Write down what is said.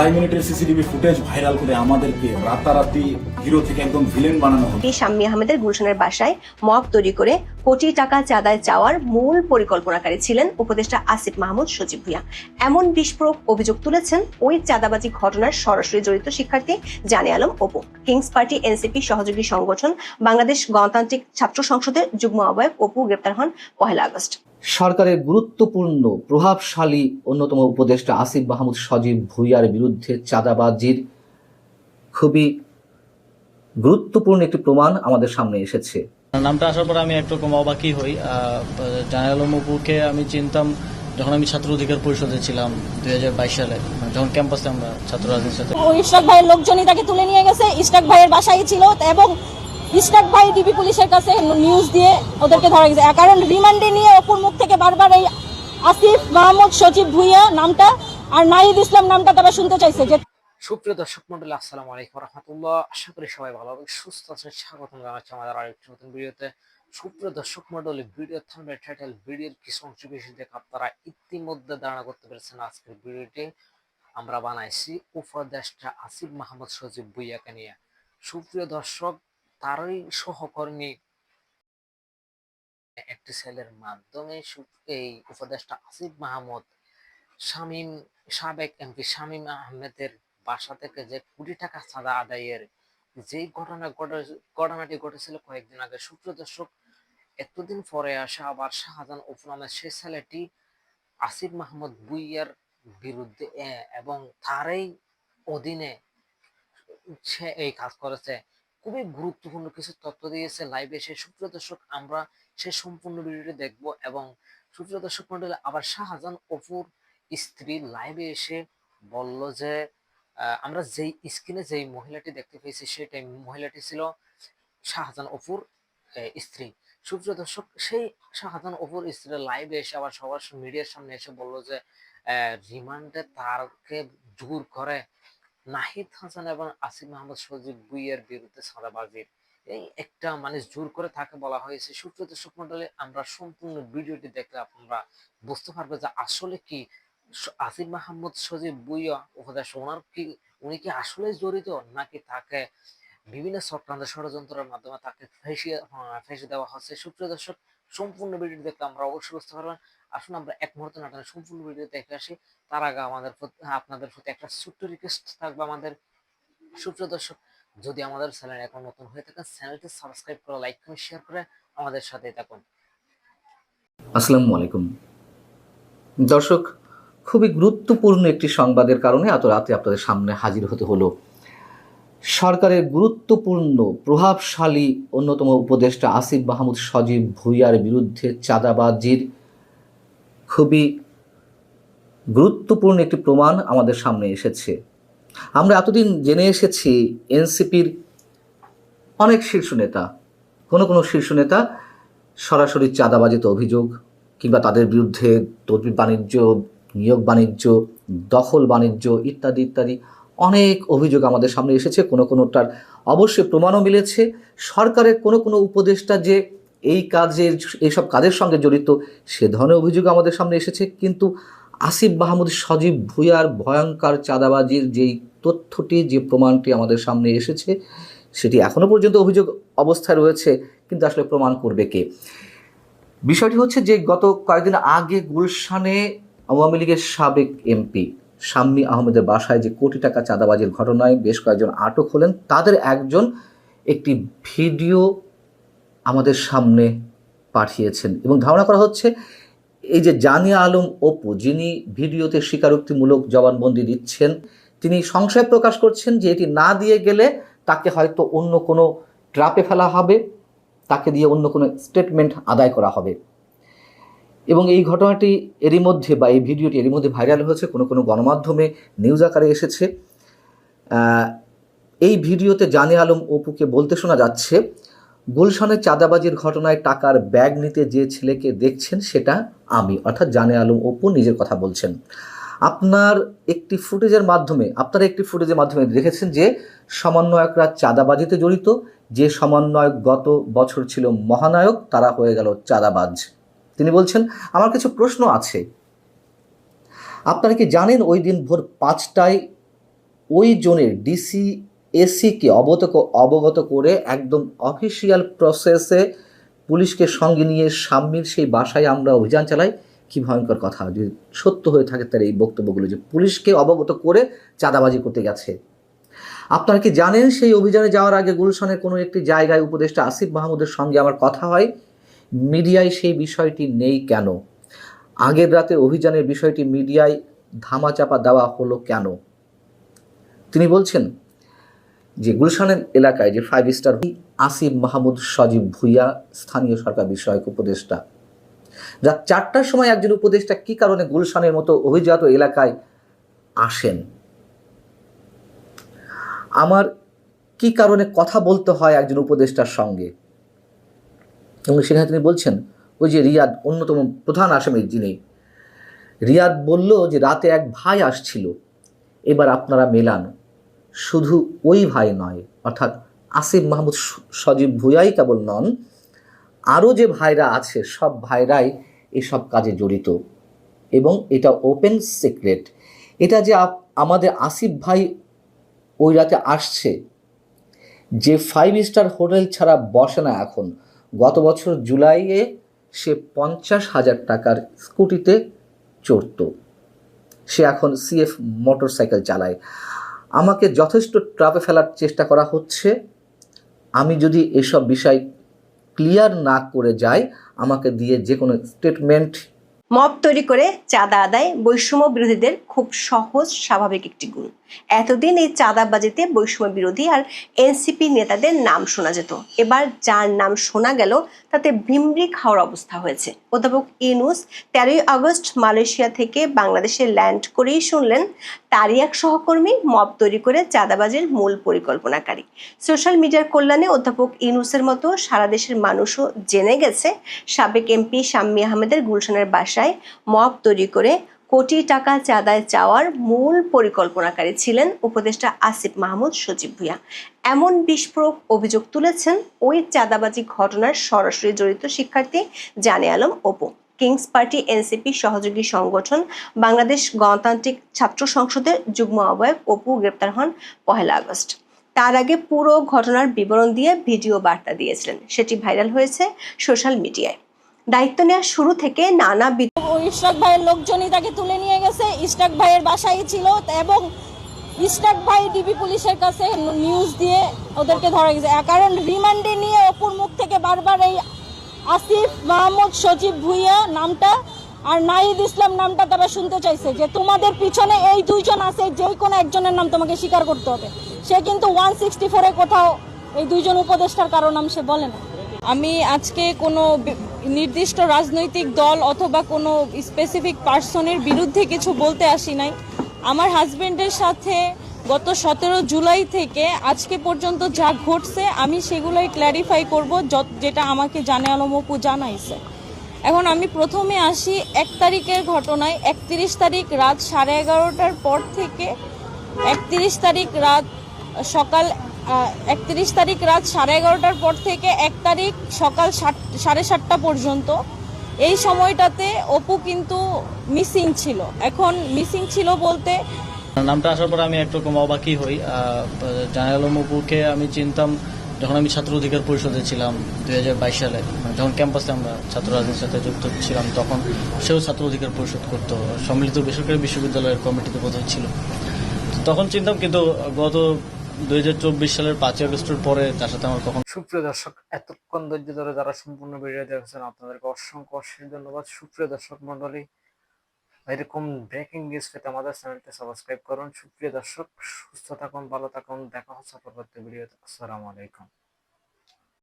2.5 মিনিটের CCTV footage viral করে আমাদেরকে রাতারাতি হিরো থেকে একদম ভিলেন বানানো হলো। শাম্মী আহমেদের গুলশানের বাসায় মব তৈরি করে কোটি টাকা চাঁদায় চাওয়ার মূল পরিকল্পনাকারী ছিলেন উপদেষ্টা আসিফ মাহমুদ সজীব ভুঁইয়া। এমন বিস্ফোরক অভিযোগ তুলেছেন ওই চাঁদাবাজি ঘটনার সরাসরি জড়িত শিক্ষার্থী Jane Alam Apu. Kings party NCP সহযোগী সংগঠন বাংলাদেশ গণতান্ত্রিক ছাত্র সংসদের যুগ্ম আহ্বায়ক অপু গ্রেপ্তার হন 1 আগস্ট। সরকারের গুরুত্বপূর্ণ প্রভাবশালী অন্যতম উপদেষ্টা আসিফ মাহমুদ সজীব ভুঁইয়ার বিরুদ্ধে চাঁদাবাজির খুবই গুরুত্বপূর্ণ একটি প্রমাণ আমাদের সামনে এসেছে। নামটা আসার পর আমি একরকম অবাকই হই। জানে আলম অপুকে আমি চিনতাম যখন আমি ছাত্র অধিকার পরিষদে ছিলাম 2022 সালে, যখন ক্যাম্পাসে আমরা ছাত্র রাজনীতির সাথে। ইশরাক ভাইয়ের লোকজনই তাকে তুলে নিয়ে গেছে। ইশরাক ভাইয়ের বাসায় ছিল এবং ইশরাক ভাই ডিবি পুলিশের কাছে নিউজ দিয়ে ওদেরকে ধরা গেছে। কারণ রিমান্ডে নিয়ে অপুর মুখ থেকে বারবার এই আসিফ মাহমুদ সজীব ভুঁইয়া নামটা আর নাহিদ ইসলাম নামটা তারা শুনতে চাইছে। যে সুপ্রিয় দর্শক মন্ডলী, আসসালামু আলাইকুম রাহমাতুল্লাহ। আশা করি সবাই ভালো এবং সুস্থ আছেন। স্বাগতম জানাচ্ছি আমাদের আরেকটি নতুন ভিডিওতে। সুপ্রিয় দর্শক মন্ডলী, ভিডিও থাম্বনেল, টাইটেল, ভিডিওর কিছু অংশ বেশি দেখে আপনারা ইতিমধ্যে ধারণা করতে পেরেছেন আজকের ভিডিওটি আমরা বানাইছি উপদেষ্টা আসিফ মাহমুদ সজীব ভুঁইয়াকে নিয়ে। সুপ্রিয় দর্শক, তারই সহকর্মী একটি সেলের মাধ্যমে এই উপদেষ্টা আসিফ মাহমুদ সাবেক এমপি শামীম আহমেদের বাসা থেকে যে কোটি টাকা চাঁদা আদায়ের যেই ঘটনাটি ঘটেছিল কয়েকদিন আগে। সুপ্রিয় দর্শক, এতদিন পরে আসা আবার শাহজাহান অপু নামের সেই ছেলেটি আসিফ মাহমুদ ভুঁইয়ার বিরুদ্ধে এবং তারই অধীনে সে এই কাজ করেছে। খুবই গুরুত্বপূর্ণ কিছু তথ্য দিয়েছে লাইভে এসে। সুপ্রিয় দর্শক, আমরা সেই সম্পূর্ণ ভিডিওটি দেখব এবং সুপ্রিয় দর্শক মন্ডলী, আবার শাহজাহান অপুর স্ত্রী লাইভে এসে বলল যে আমরা যেই স্ক্রিনে যেই মহিলাটি দেখতে পেয়েছি সেটাই মহিলাটি ছিল শাহজাহান অপুর স্ত্রী। সুপ্রিয় দর্শক, সেই শাহজাহান অপুর স্ত্রী লাইভে এসে আবার সবার মিডিয়ার সামনে এসে বলল যে রিমান্ডে তারকে জোর করে নাহিদ হাসান এবং আসিফ মাহমুদ সজীব ভুঁইয়ার বিরুদ্ধে চাঁদাবাজির এই একটা মানে জোর করে তাকে বলা হয়েছে। সুপ্রিয় দর্শক মন্ডলী, আমরা সম্পূর্ণ ভিডিওটি দেখলে আপনারা বুঝতে পারবে যে আসলে কি আসিফ মাহমুদ সজীব ভুঁইয়া উপদেষ্টা উনি কি আসলে জড়িত নাকি তাকে বিভিন্ন চক্রান্ত ষড়যন্ত্রের মাধ্যমে তাকে ফেঁসে দেওয়া হচ্ছে। সুপ্রিয় দর্শক, সম্পূর্ণ ভিডিও দেখলে আমরা অবশ্যই বুঝতে পারবেন। আসুন আমরা এক মুহূর্তে না টানে সম্পূর্ণ ভিডিও দেখে আসি। তার আগে আপনাদের প্রতি একটা ছোট্ট রিকোয়েস্ট থাকবে আমাদের। সুপ্রিয় দর্শক, যদি আমাদের চ্যানেল এখন নতুন হয়ে থাকেন, চ্যানেলটি সাবস্ক্রাইব করে লাইক করে শেয়ার করে আমাদের সাথে থাকুন। আসসালামু আলাইকুম দর্শক, খুবই গুরুত্বপূর্ণ একটি সংবাদের কারণে এত রাতে আপনাদের সামনে হাজির হতে হলো। সরকারের গুরুত্বপূর্ণ প্রভাবশালী অন্যতম উপদেষ্টা আসিফ মাহমুদ সজীব ভুঁইয়ার বিরুদ্ধে চাঁদাবাজির খুবই গুরুত্বপূর্ণ একটি প্রমাণ আমাদের সামনে এসেছে। আমরা এতদিন জেনে এসেছি এনসিপির অনেক শীর্ষ নেতা, কোনো শীর্ষ নেতা সরাসরি চাঁদাবাজিতে অভিযোগ কিংবা তাদের বিরুদ্ধে তদবির বাণিজ্য, নিয়োগ বাণিজ্য, দখল বাণিজ্য ইত্যাদি ইত্যাদি অনেক অভিযোগ আমাদের সামনে এসেছে। কোনোটার অবশ্যই প্রমাণও মিলেছে। সরকারের কোনো উপদেষ্টা যে এইসব কাজের সঙ্গে জড়িত সে ধরনের অভিযোগ আমাদের সামনে এসেছে। কিন্তু আসিফ মাহমুদ সজীব ভুঁইয়ার ভয়ঙ্কর চাঁদাবাজির যেই তথ্যটি, যে প্রমাণটি আমাদের সামনে এসেছে সেটি এখনও পর্যন্ত অভিযোগ অবস্থায় রয়েছে, কিন্তু আসলে প্রমাণ করবে কে? বিষয়টি হচ্ছে যে গত কয়েকদিন আগে গুলশানে আওয়ামী লীগের সাবেক এমপি শাম্মী আহমেদের বাসায় যে কোটি টাকা চাঁদাবাজির ঘটনায় বেশ কয়েকজন আটক হলেন, তাদের একজন একটি ভিডিও আমাদের সামনে পাঠিয়েছেন এবং ধারণা করা হচ্ছে এই যে জানে আলম অপু, যিনি ভিডিওতে স্বীকারোক্তিমূলক জবানবন্দি দিচ্ছেন, তিনি সংশয় প্রকাশ করছেন যে এটি না দিয়ে গেলে তাকে হয়তো অন্য কোনো ট্র্যাপে ফেলা হবে, তাকে দিয়ে অন্য কোনো স্টেটমেন্ট আদায় করা হবে। এবং এই ঘটনাটি এরই মধ্যে বা এই ভিডিওটি এরই মধ্যে ভাইরাল হয়েছে, কোনো গণমাধ্যমে নিউজ আকারে এসেছে। এই ভিডিওতে জানে আলম অপুকে বলতে শোনা যাচ্ছে, গুলশানের চাঁদাবাজির ঘটনায় টাকার ব্যাগ নিতে যে ছেলেকে দেখছেন সেটা আমি, অর্থাৎ জানে আলম অপু নিজের কথা বলছেন। আপনারা একটি ফুটেজের মাধ্যমে দেখেছেন যে সমন্বয়করা চাঁদাবাজিতে জড়িত। যে সমন্বয়ক গত বছর ছিল মহানায়ক, তারা হয়ে গেল চাঁদাবাজ। তিনি বলছেন, আমার কিছু প্রশ্ন আছে। আপনারা কি জানেন ওই দিন ভোর 5টায় ওই জোনের ডিসি এসিকে অবগত করে একদম অফিসিয়াল প্রসেসে পুলিশকে সঙ্গে নিয়ে সাম্যের সেই বাসায় আমরা অভিযান চালাই। কি ভয়ঙ্কর কথা, যদি সত্য হয়ে থাকে তার এই বক্তব্যগুলো, যে পুলিশকে অবগত করে চাঁদাবাজি করতে গেছে। আপনারা কি জানেন সেই অভিযানে যাওয়ার আগে গুলশানের কোনো একটি জায়গায় উপদেষ্টা আসিফ মাহমুদের সঙ্গে আমার কথা হয়? মিডিয়ায় সেই বিষয়টি নেই কেন? আগের রাতে অভিযানের বিষয়টি মিডিয়ায় ধামাচাপা দেওয়া হলো কেন? তিনি বলছেন যে গুলশানের এলাকায় যে 5 স্টার আসিফ মাহমুদ সজীব ভুইয়া স্থানীয় সরকার বিষয়ক উপদেষ্টা, রাত 4টার সময় একজন উপদেষ্টা কি কারণে গুলশানের মতো অভিজাত এলাকায় আসেন, আমার কি কারণে কথা বলতে হয় একজন উপদেষ্টার সঙ্গে? এবং সেখানে তিনি বলছেন, ওই যে রিয়াদ অন্যতম প্রধান আসামি, যিনি রিয়াদ বলল যে রাতে এক ভাই আসছিল, এবার আপনারা মেলান। শুধু ওই ভাই নয়, অর্থাৎ আসিফ মাহমুদ সজীব ভুইয়াই কেবল নন, আরও যে ভাইরা আছে সব ভাইরাই এসব কাজে জড়িত। এবং এটা ওপেন সিক্রেট, এটা যে আমাদের আসিফ ভাই ওই রাতে আসছে, যে 5 স্টার হোটেল ছাড়া বসে না এখন, গত বছর জুলাইয়ে সে 50,000 টাকার স্কুটিতে চড়ত, সে এখন সিএফ মোটরসাইকেল চালায়। আমাকে যথেষ্ট ট্রাপে ফেলার চেষ্টা করা হচ্ছে। আমি যদি এসব বিষয় ক্লিয়ার না করে যাই, আমাকে দিয়ে যে কোনো স্টেটমেন্ট। মব তৈরি করে চাঁদা আদায় বৈষম্য বিরোধীদের খুব সহজ স্বাভাবিক একটি গুণ। এতদিন এই চাঁদাবাজিতে বৈষম্য বিরোধী আর এনসিপি নেতাদের নাম শোনা যেত, এবার যার নাম শোনা গেল তাতে ভিমরি খাওয়ার অবস্থা হয়েছে। অধ্যাপক ইউনূস 13 আগস্ট মালয়েশিয়া থেকে বাংলাদেশে ল্যান্ড করেই শুনলেন তারই এক সহকর্মী মব তৈরি করে চাঁদাবাজির মূল পরিকল্পনাকারী। সোশ্যাল মিডিয়ার কল্যাণে অধ্যাপক ইউনূসের মতো সারা দেশের মানুষও জেনে গেছে সাবেক এমপি শাম্মী আহমেদের গুলশানের বাসায় মব তৈরি করে কোটি টাকা চাঁদায় চাওয়ার মূল পরিকল্পনাকারী ছিলেন উপদেষ্টা আসিফ মাহমুদ সজীব ভুইয়া। এমন বিস্ফোরক অভিযোগ তুলেছেন ওই চাঁদাবাজি ঘটনার সরাসরি জড়িত শিক্ষার্থী Jane Alam Apu. Kings party NCP সহযোগী সংগঠন বাংলাদেশ গণতান্ত্রিক ছাত্র সংসদের যুগ্ম আহ্বায়ক অপু গ্রেপ্তার হন 1 আগস্ট। তার আগে পুরো ঘটনার বিবরণ দিয়ে ভিডিও বার্তা দিয়েছিলেন, সেটি ভাইরাল হয়েছে সোশ্যাল মিডিয়ায়। দায়িত্ব নেওয়ার শুরু থেকে নানা ইশরাক ভাইয়ের লোকজনই তাকে তুলে নিয়ে গেছে, ইশরাক ভাইয়ের বাসায় ছিল এবং ইশরাক ভাই ডিবি পুলিশের কাছে নিউজ দিয়ে ওদেরকে ধরা গেছে। কারণ রিমান্ডে নিয়ে অপুর মুখ থেকে বারবার এই আসিফ মাহমুদ সজীব ভুইয়া নামটা আর নাহিদ ইসলাম নামটা তারা শুনতে চাইছে, যে তোমাদের পিছনে এই দুইজন আছে, যে কোনো একজনের নাম তোমাকে স্বীকার করতে হবে। সে কিন্তু 164-এ কোথাও এই দুইজন উপদেষ্টার কারো নাম সে বলে না। আমি আজকে কোনো নির্দিষ্ট রাজনৈতিক দল অথবা কোনো স্পেসিফিক পার্সনের বিরুদ্ধে কিছু বলতে আসি নাই। আমার হাজবেন্ডের সাথে গত 17 জুলাই থেকে আজকে পর্যন্ত যা ঘটছে আমি সেগুলোই ক্ল্যারিফাই করব, যেটা আমাকে জানে আলম অপু জানাইছে। এখন আমি প্রথমে আসি 1 তারিখের ঘটনায়। 31 তারিখ রাত 11:30টার পর থেকে 31 তারিখ রাত 11:30টার পর থেকে 1 তারিখ সকাল 7:30টা পর্যন্ত এই সময়টাতে অপু কিন্তু মিসিং ছিল। এখন মিসিং ছিল বলতে নামটা আসার পর আমি একরকম অবাকই হই। জানে আলম অপুকে আমি চিনতাম যখন আমি ছাত্র অধিকার পরিষদে ছিলাম 2022 সালে, যখন ক্যাম্পাসে আমরা ছাত্র রাজনীতির সাথে যুক্ত ছিলাম, তখন সেও ছাত্র অধিকার পরিষদ করতো, সম্মিলিত বেসরকারি বিশ্ববিদ্যালয়ের কমিটিতে বোধহয় ছিল, তখন চিনতাম। কিন্তু গত 2024 সালের 5 আগস্টের পরে তার সাথে আমার কখন। সুপ্রিয় দর্শক, এতক্ষণ ধৈর্য ধরে যারা সম্পূর্ণ ভিডিও দেখছেন আপনাদেরকে অসংখ্য ধন্যবাদ। সুপ্রিয় দর্শক মন্ডলী, এরকম ব্রেকিং নিউজ পেতে আমাদের চ্যানেলটি সাবস্ক্রাইব করুন। সুপ্রিয় দর্শক, সুস্থ থাকুন, ভালো থাকুন, দেখা হচ্ছে পরবর্তী ভিডিওতে। আসসালামু আলাইকুম।